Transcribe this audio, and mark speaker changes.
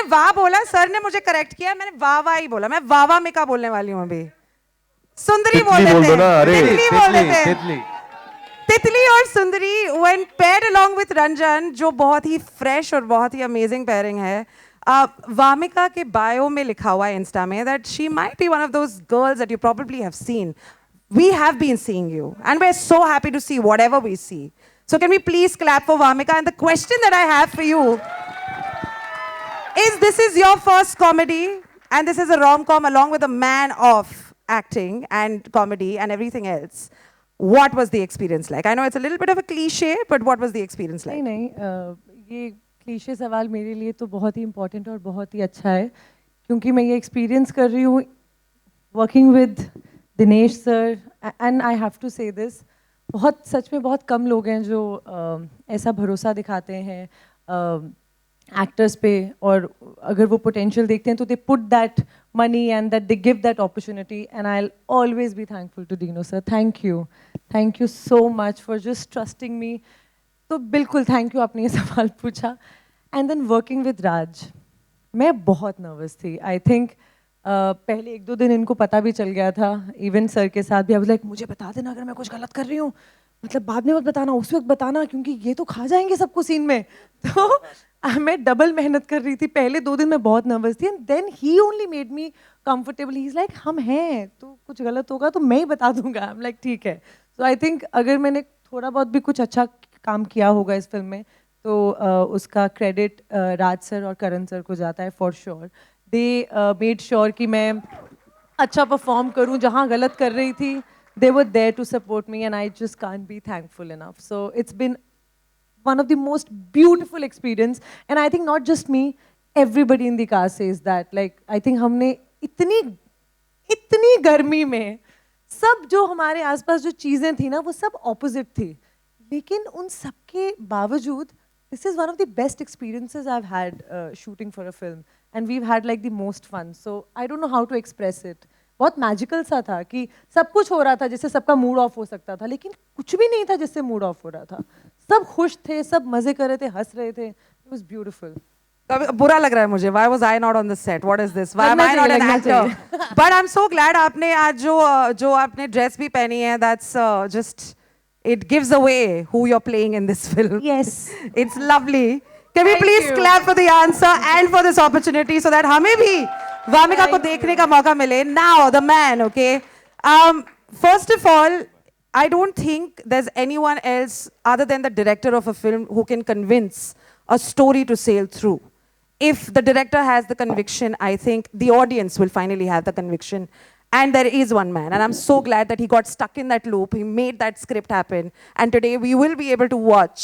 Speaker 1: वाह बोला, सर ने मुझे करेक्ट किया, मैंने वाह वाह ही बोला, मैं वावा मिका बोलने वाली हूँ अभी। सुंदरी बोल
Speaker 2: तितली बोल
Speaker 1: देते
Speaker 2: दो ना,
Speaker 1: हैं,
Speaker 2: अरे
Speaker 1: तितली बोल
Speaker 2: तितली
Speaker 1: देते हैं।
Speaker 2: तितली।
Speaker 1: तितली और सुंदरी when paired along with Ranjan, जो बहुत ही फ्रेश और बहुत ही अमेजिंग पेयरिंग है। वामिका के बायो में लिखा हुआ है इंस्टा में that she might be one of those girls that you probably have seen. We have been seeing you and we're so happy to see whatever we see. So can we please clap for Vamika? And the question that I have for you is, this is your first comedy and this is a rom-com along with a man of acting and comedy and everything else. What was the experience like? I know it's a little bit of a cliche, but what was the experience like?
Speaker 3: नहीं ये cliché सवाल मेरे लिए तो बहुत ही important और बहुत ही अच्छा है, क्योंकि मैं ये एक्सपीरियंस कर रही हूँ working with Dinesh sir, and I have to say this, बहुत सच में बहुत कम लोग हैं जो ऐसा भरोसा दिखाते हैं एक्टर्स पे, और अगर वो पोटेंशियल देखते हैं तो they put that money and that they give that opportunity, and I'll always be thankful to Dino sir. Thank you so much for just trusting me. तो बिल्कुल thank you, आपने ये सवाल पूछा. And then working with Raj, मैं बहुत nervous थी. I think पहले एक दो दिन इनको पता भी चल गया था, इवन सर के साथ भी. I was like, मुझे बता देना अगर मैं कुछ गलत कर रही हूँ, मतलब बाद में मत बताना, उस वक्त बताना, क्योंकि ये तो खा जाएंगे सबको सीन में. तो मैं डबल मेहनत कर रही थी. पहले 2 दिन मैं बहुत नर्वस थी, and then he only made me comfortable. He is like, हम हैं तो कुछ गलत होगा तो मैं ही बता दूंगा. आई एम लाइक ठीक है. सो आई थिंक अगर मैंने थोड़ा बहुत भी कुछ अच्छा काम किया होगा इस फिल्म में, तो उसका क्रेडिट राज सर और करण सर को जाता है for sure. They made sure कि मैं अच्छा परफॉर्म करूं. जहां गलत कर रही थी, they were there to support me, and I just can't be thankful enough. So it's been one of the most beautiful experience, and I think not just me, everybody in the cast says that. Like, I think हमने इतनी गर्मी में सब जो हमारे आसपास जो चीजें थी ना, वो सब opposite थी, लेकिन उन सब के बावजूद this is one of the best experiences I've had shooting for a film, and we've had like the most fun. So I don't know how to express it. बहुत मैजिकल सा था कि सब कुछ हो रहा था जिससे सबका मूड ऑफ हो सकता था, लेकिन कुछ भी नहीं था जिससे मूड ऑफ हो रहा था. सब खुश थे, सब मजे कर रहे थे, हंस रहे थे. It was beautiful.
Speaker 1: बुरा लग रहा है मुझे. Why was I not on the set? What is this? Why am I not an actor? But I'm so glad आपने आज जो आपने ड्रेस भी पहनी है, that's just, it gives away who you're playing in this film.
Speaker 3: Yes.
Speaker 1: It's lovely. Can we
Speaker 3: Thank
Speaker 1: please
Speaker 3: you.
Speaker 1: clap for the answer and for this opportunity so that हमें भी वामिका को देखने का मौका मिले. Now the man, okay. First of all, I don't think there's anyone else other than the director of a film who can convince a story to sail through. If the director has the conviction, I think the audience will finally have the conviction. And there is one man, and I'm so glad that he got stuck in that loop. He made that script happen. And today we will be able to watch